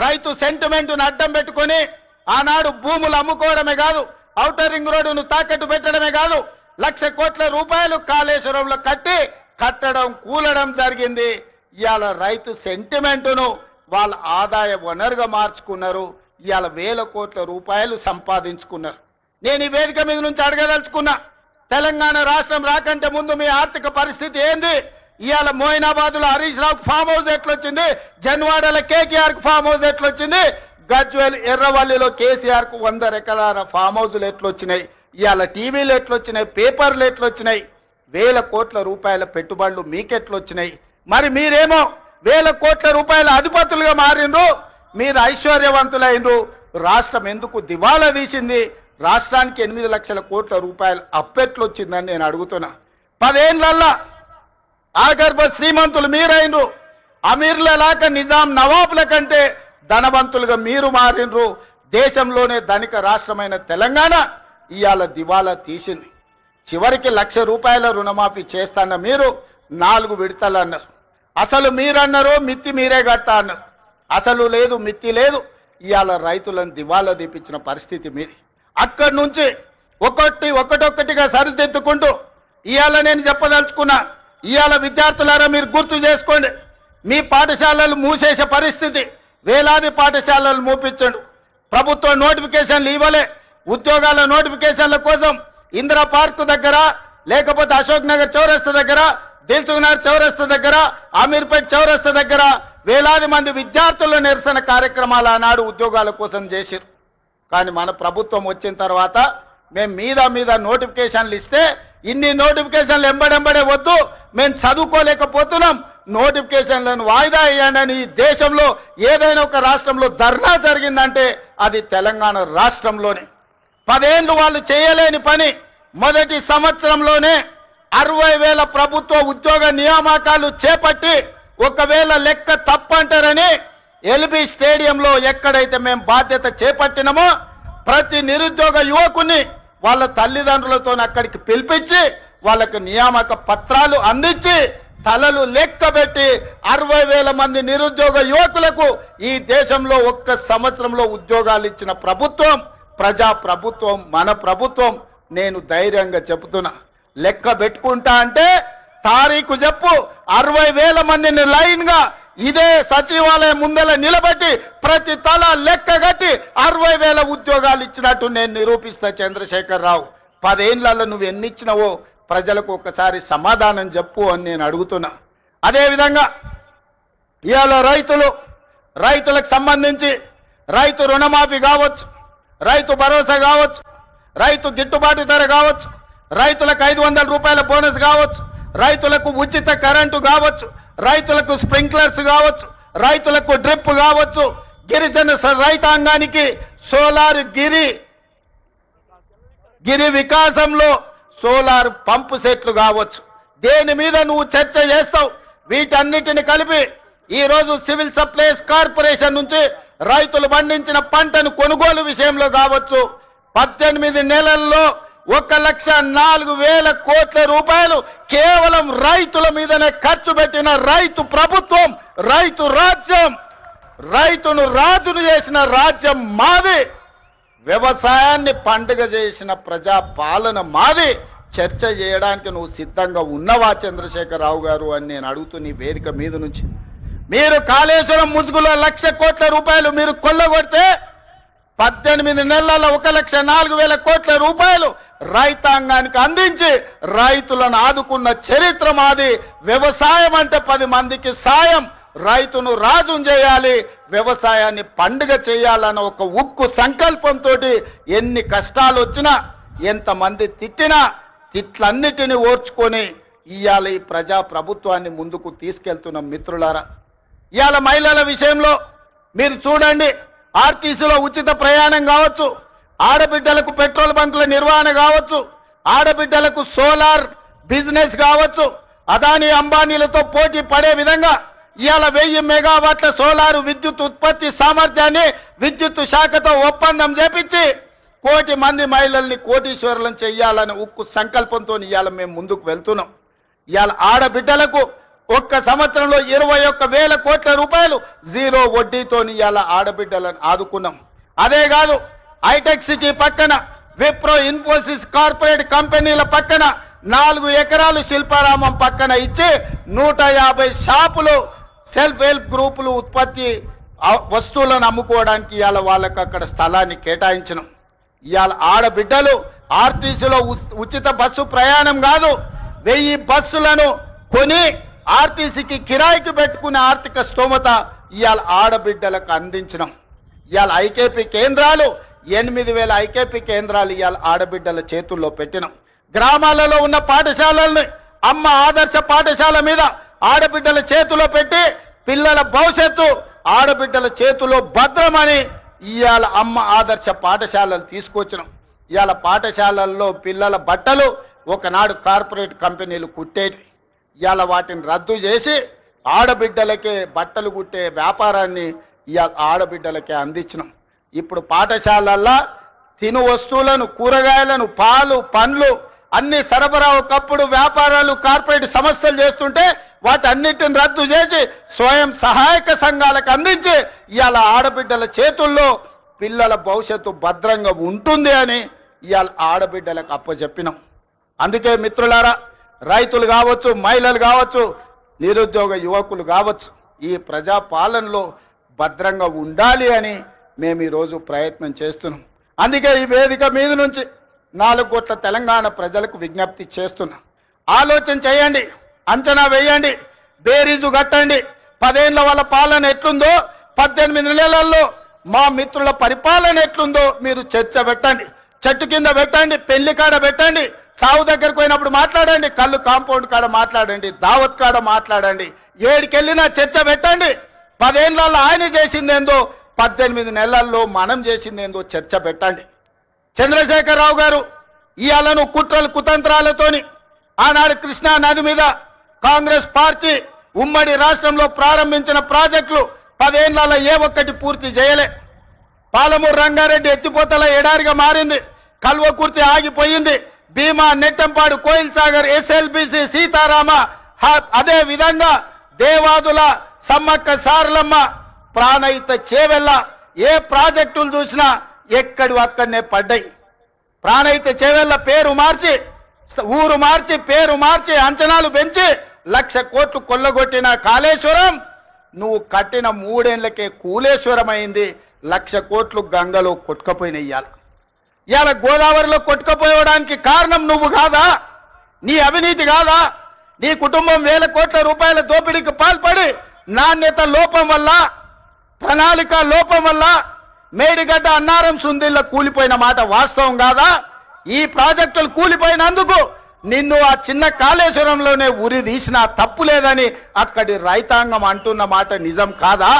రైతు సెంటిమెంట్ను అడ్డం పెట్టుకొని ఆనాడు భూములు అమ్ముకోవడమే కాదు, ఔటర్ రింగ్ రోడ్డును తాకట్టు పెట్టడమే కాదు, 1,00,000 కోట్ల రూపాయలు కాళేశ్వరంలో కట్టడం కూలడం జరిగింది. ఇవాళ రైతు సెంటిమెంటును వాళ్ళ ఆదాయ వనరుగా మార్చుకున్నారు. ఇవాళ 1,000 కోట్ల రూపాయలు సంపాదించుకున్నారు. నేను ఈ వేదిక మీద నుంచి అడగదలుచుకున్నా, తెలంగాణ రాష్ట్రం రాకంటే ముందు మీ ఆర్థిక పరిస్థితి ఏంది? ఇవాళ మోయినాబాద్లో హరీష్ రావుకు ఫామ్ హౌస్ ఎట్లొచ్చింది, జన్వాడలో కేకేఆర్కు ఫామ్ హౌస్ ఎట్లొచ్చింది, గజ్వేల్ ఎర్రవల్లిలో కేసీఆర్కు 100 ఎకరాల ఫామ్ హౌజులు ఎట్లొచ్చినాయి, ఇవాళ టీవీలు ఎట్లొచ్చినాయి, పేపర్లు ఎట్లొచ్చినాయి, 1,000 కోట్ల రూపాయల పెట్టుబడులు మీకెట్లొచ్చినాయి? మరి మీరేమో 1,000 కోట్ల రూపాయల అధిపతులుగా మారిండ్రు, మీరు ఐశ్వర్యవంతులైనరు. రాష్ట్రం ఎందుకు దివాలా తీసింది? రాష్ట్రానికి 8 లక్షల కోట్ల రూపాయలు అప్పెట్లొచ్చిందని నేను అడుగుతున్నా. 10 ఏళ్లల్లా ఆగర్భ శ్రీమంతులు మీరైనరు. అమీర్ల లాగా నిజాం నవాబుల కంటే ధనవంతులుగా మీరు మారినరు. దేశంలోనే ధనిక రాష్ట్రమైన తెలంగాణ ఇవాళ దివాలా తీసింది. చివరికి 1,00,000 రూపాయల రుణమాఫీ చేస్తాన్న మీరు 4 విడతలు అన్నారు. అసలు మీరన్నారు మిత్తి మీరే కడతా అన్నారు. అసలు లేదు మిత్తి లేదు. ఇవాళ రైతులను దివాలా తీపించిన పరిస్థితి మీది. అక్కడి నుంచి ఒక్కొక్కటిగా సరిదిద్దుకుంటూ ఇవాళ నేను చెప్పదలుచుకున్నా. ఇవాళ విద్యార్థులారా మీరు గుర్తు చేసుకోండి, మీ పాఠశాలలు మూసేసే పరిస్థితి, వేలాది పాఠశాలలు మూపించండు. ప్రభుత్వ నోటిఫికేషన్లు ఇవ్వలే. ఉద్యోగాల నోటిఫికేషన్ల కోసం ఇందిరా పార్క్ దగ్గర, లేకపోతే అశోక్ నగర్ చౌరస్తా దగ్గర, దిల్సుఖ్నగర్ చౌరస్తా దగ్గర, అమీర్పేట్ చౌరస్తా దగ్గర వేలాది మంది విద్యార్థుల నిరసన కార్యక్రమాలు ఆనాడు ఉద్యోగాల కోసం చేశారు. కానీ మన ప్రభుత్వం వచ్చిన తర్వాత మేము మీద నోటిఫికేషన్లు ఇస్తే ఇన్ని నోటిఫికేషన్లు ఎంబడెంబడే వద్దు, మేము చదువుకోలేకపోతున్నాం, నోటిఫికేషన్లను వాయిదా వేయండి. ఈ దేశంలో ఏదైనా ఒక రాష్ట్రంలో ధర్నా జరిగిందంటే అది తెలంగాణ రాష్ట్రంలోనే. 10 ఏళ్లు వాళ్ళు చేయలేని పని మొదటి సంవత్సరంలోనే 60,000 ప్రభుత్వ ఉద్యోగ నియామకాలు చేపట్టి, ఒకవేళ లెక్క తప్పంటారని ఎల్బీ స్టేడియంలో ఎక్కడైతే మేము బాధ్యత చేపట్టినామో ప్రతి నిరుద్యోగ యువకుని వాళ్ళ తల్లిదండ్రులతో అక్కడికి పిలిపించి వాళ్ళకు నియామక పత్రాలు అందించి తలలు లెక్కబెట్టి 60,000 మంది నిరుద్యోగ యువకులకు ఈ దేశంలో ఒక్క సంవత్సరంలో ఉద్యోగాలు ఇచ్చిన ప్రభుత్వం ప్రజా ప్రభుత్వం, మన ప్రభుత్వం. నేను ధైర్యంగా చెబుతున్నా, లెక్క పెట్టుకుంటా అంటే తారీఖు చెప్పు, 60,000 మందిని లైన్ గా ఇదే సచివాలయం ముందల నిలబెట్టి ప్రతి తల లెక్క కట్టి 60,000 ఉద్యోగాలు ఇచ్చినట్టు నేను నిరూపిస్తా. చంద్రశేఖర్ రావు, 10 ఏళ్లలో నువ్వు ఎన్ని ఇచ్చినావో ప్రజలకు ఒకసారి సమాధానం చెప్పు అని నేను అడుగుతున్నా. అదేవిధంగా ఇవాళ రైతులకు సంబంధించి రైతు రుణమాఫీ కావచ్చు, రైతు భరోసా కావచ్చు, రైతు గిట్టుబాటు ధర కావచ్చు, రైతులకు 500 రూపాయల బోనస్ కావచ్చు, రైతులకు ఉచిత కరెంటు కావచ్చు, రైతులకు స్ప్రింక్లర్స్ కావచ్చు, రైతులకు డ్రిప్ కావచ్చు, గిరిజన రైతాంగానికి సోలార్ గిరి వికాసంలో సోలార్ పంపు సెట్లు కావచ్చు. దేని మీద నువ్వు చర్చ చేస్తావు? వీటన్నిటిని కలిపి ఈ రోజు సివిల్ సప్లైస్ కార్పొరేషన్ నుంచి రైతులు పండించిన పంటను కొనుగోలు విషయంలో కావచ్చు 18 నెలల్లో 1,04,000 కోట్ల రూపాయలు కేవలం రైతుల మీదనే ఖర్చు పెట్టిన రైతు ప్రభుత్వం, రైతు రాజ్యం, రైతును రాజును చేసిన రాజ్యం మాది, వ్యవసాయాన్ని పండుగ చేసిన ప్రజా పాలన మాది. చర్చ చేయడానికి నువ్వు సిద్ధంగా ఉన్నవా చంద్రశేఖర్ రావు గారు అని నేను అడుగుతూ నీ వేదిక మీద నుంచి. మీరు కాళేశ్వరం ముసుగులో 1,00,000 కోట్ల రూపాయలు మీరు కొల్లగొడితే 18 నెలల్లో 1,04,000 కోట్ల రూపాయలు రైతాంగానికి అందించి రైతులను ఆదుకున్న చరిత్ర మాది. వ్యవసాయం అంటే 10 మందికి సాయం, రైతును రాజును చేయాలి, వ్యవసాయాన్ని పండుగ చేయాలన్న ఒక ఉక్కు సంకల్పంతో ఎన్ని కష్టాలు వచ్చినా ఎంతమంది తిట్టినా తిట్లన్నిటిని ఓర్చుకొని ఇవాళ ఈ ప్రజా ప్రభుత్వాన్ని ముందుకు తీసుకెళ్తున్న మిత్రులారా, ఇవాళ మహిళల విషయంలో మీరు చూడండి, ఆర్టీసీలో ఉచిత ప్రయాణం కావచ్చు, ఆడబిడ్డలకు పెట్రోల్ బంకుల నిర్వహణ కావచ్చు, ఆడబిడ్డలకు సోలార్ బిజినెస్ కావచ్చు, అదానీ అంబానీలతో పోటీ పడే విధంగా ఇవాళ 1000 మెగావాట్ల సోలారు విద్యుత్ ఉత్పత్తి సామర్థ్యాన్ని విద్యుత్ శాఖతో ఒప్పందం చేపించి 1 కోటి మంది మహిళల్ని కోటీశ్వరులను చెయ్యాలని ఉక్కు సంకల్పంతో ఇవాళ మేము ముందుకు వెళ్తున్నాం. ఇవాళ ఆడబిడ్డలకు ఒక్క సంవత్సరంలో 21,000 కోట్ల రూపాయలు జీరో వడ్డీతోని ఇవాళ ఆడబిడ్డలను ఆదుకున్నాం. అదే కాదు, హైటెక్ సిటీ పక్కన విప్రో ఇన్ఫోసిస్ కార్పొరేట్ కంపెనీల పక్కన 4 ఎకరాలు శిల్పారామం పక్కన ఇచ్చి 150 షాపులు సెల్ఫ్ హెల్ప్ గ్రూపులు ఉత్పత్తి వస్తువులను అమ్ముకోవడానికి ఇవాళ వాళ్ళకి అక్కడ స్థలాన్ని కేటాయించినాం. ఇవాళ ఆడబిడ్డలు ఆర్టీసీలో ఉచిత బస్సు ప్రయాణం కాదు, 1000 బస్సులను కొని ఆర్టీసీకి కిరాయికి పెట్టుకునే ఆర్థిక స్తోమత ఇవాళ ఆడబిడ్డలకు అందించినాం. ఇవాళ ఐకేపీ కేంద్రాలు 8,000 ఐకేపీ కేంద్రాలు ఇవాళ ఆడబిడ్డల చేతుల్లో పెట్టినాం. గ్రామాలలో ఉన్న పాఠశాలల్ని అమ్మ ఆదర్శ పాఠశాల మీద ఆడబిడ్డల చేతిలో పెట్టి పిల్లల భవిష్యత్తు ఆడబిడ్డల చేతిలో భద్రమని ఇవాళ అమ్మ ఆదర్శ పాఠశాలలు తీసుకొచ్చినాం. ఇవాళ పాఠశాలల్లో పిల్లల బట్టలు ఒకనాడు కార్పొరేట్ కంపెనీలు కుట్టేవి. ఇవాళ వాటిని రద్దు చేసి ఆడబిడ్డలకే బట్టలు కుట్టే వ్యాపారాన్ని ఇవాళ ఆడబిడ్డలకే అందించినాం. ఇప్పుడు పాఠశాలల్లో తిను వస్తువులను, కూరగాయలను, పాలు, పండ్లు అన్ని సరఫరా ఒకప్పుడు వ్యాపారాలు కార్పొరేట్ సంస్థలు చేస్తుంటే వాటన్నిటిని రద్దు చేసి స్వయం సహాయక సంఘాలకు అందించి ఇవాళ ఆడబిడ్డల చేతుల్లో పిల్లల భవిష్యత్తు భద్రంగా ఉంటుంది అని ఇవాళ ఆడబిడ్డలకు అప్పచెప్పినాం. అందుకే మిత్రులారా, రైతులు కావచ్చు, మహిళలు కావచ్చు, నిరుద్యోగ యువకులు కావచ్చు, ఈ ప్రజా పాలనలో భద్రంగా ఉండాలి అని మేము ఈరోజు ప్రయత్నం చేస్తున్నాం. అందుకే ఈ వేదిక మీద నుంచి 4 కోట్ల తెలంగాణ ప్రజలకు విజ్ఞప్తి చేస్తున్నాం. ఆలోచన చేయండి, అంచనా వేయండి, బేరీజు కట్టండి. 10 ఏళ్ల వాళ్ళ పాలన ఎట్లుందో, 18 నెలల్లో మా మిత్రుల పరిపాలన ఎట్లుందో మీరు చర్చ పెట్టండి. చెట్టు కింద పెట్టండి, పెళ్లి కాడ పెట్టండి, చావు దగ్గరకు పోయినప్పుడు మాట్లాడండి, కళ్ళు కాంపౌండ్ కాడ మాట్లాడండి, దావత్ కాడ మాట్లాడండి, ఏడికెళ్ళినా చర్చ పెట్టండి. 10 ఏళ్లలో ఆయన చేసిందేందో, 18 నెలల్లో మనం చేసిందేందో చర్చ పెట్టండి. చంద్రశేఖరరావు గారు ఇయాలను కుట్రలు కుతంత్రాలతోని ఆనాడు కృష్ణా నది మీద కాంగ్రెస్ పార్టీ ఉమ్మడి రాష్ట్రంలో ప్రారంభించిన ప్రాజెక్టులు 10 ఏళ్లలో ఏ ఒక్కటి పూర్తి చేయలే. పాలమూరు రంగారెడ్డి ఎత్తిపోతల ఎడారిగా మారింది, కల్వకుర్తి ఆగిపోయింది, భీమా, నెట్టంపాడు, కోయిల్ సాగర్, ఎస్ఎల్బిసి, సీతారామ, అదే విధంగా దేవాదుల, సమ్మక్క సారలమ్మ, ప్రాణహిత చేవెళ్ళ ఏ ప్రాజెక్టులు చూసినా ఎక్కడి అక్కడనే పడ్డాయి. ప్రాణహిత చేవెళ్ళ పేరు మార్చి, ఊరు మార్చి, పేరు మార్చి, అంచనాలు పెంచి 1,00,000 కోట్లు కొల్లగొట్టిన కాళేశ్వరం నువ్వు కట్టిన 3 ఏళ్లకే కూలేశ్వరం అయింది. 1,00,000 కోట్లు గంగలో కొట్టుకపోయినయ్యాల. ఇవాళ గోదావరిలో కొట్టుకపోవడానికి కారణం నువ్వు కాదా? నీ అవినీతి కాదా? నీ కుటుంబం 1,000 కోట్ల రూపాయల దోపిడీకి పాల్పడి నాణ్యత లోపం వల్ల, ప్రణాళిక లోపం వల్ల మేడిగడ్డ, అన్నారం, సుందిళ్ళ కూలిపోయిన మాట వాస్తవం కాదా? ఈ ప్రాజెక్టులు కూలిపోయినందుకు నిన్ను ఆ చిన్న కాళేశ్వరంలోనే ఉరి తీసినా తప్పు లేదని అక్కడి రైతాంగం అంటున్న మాట నిజం కాదా?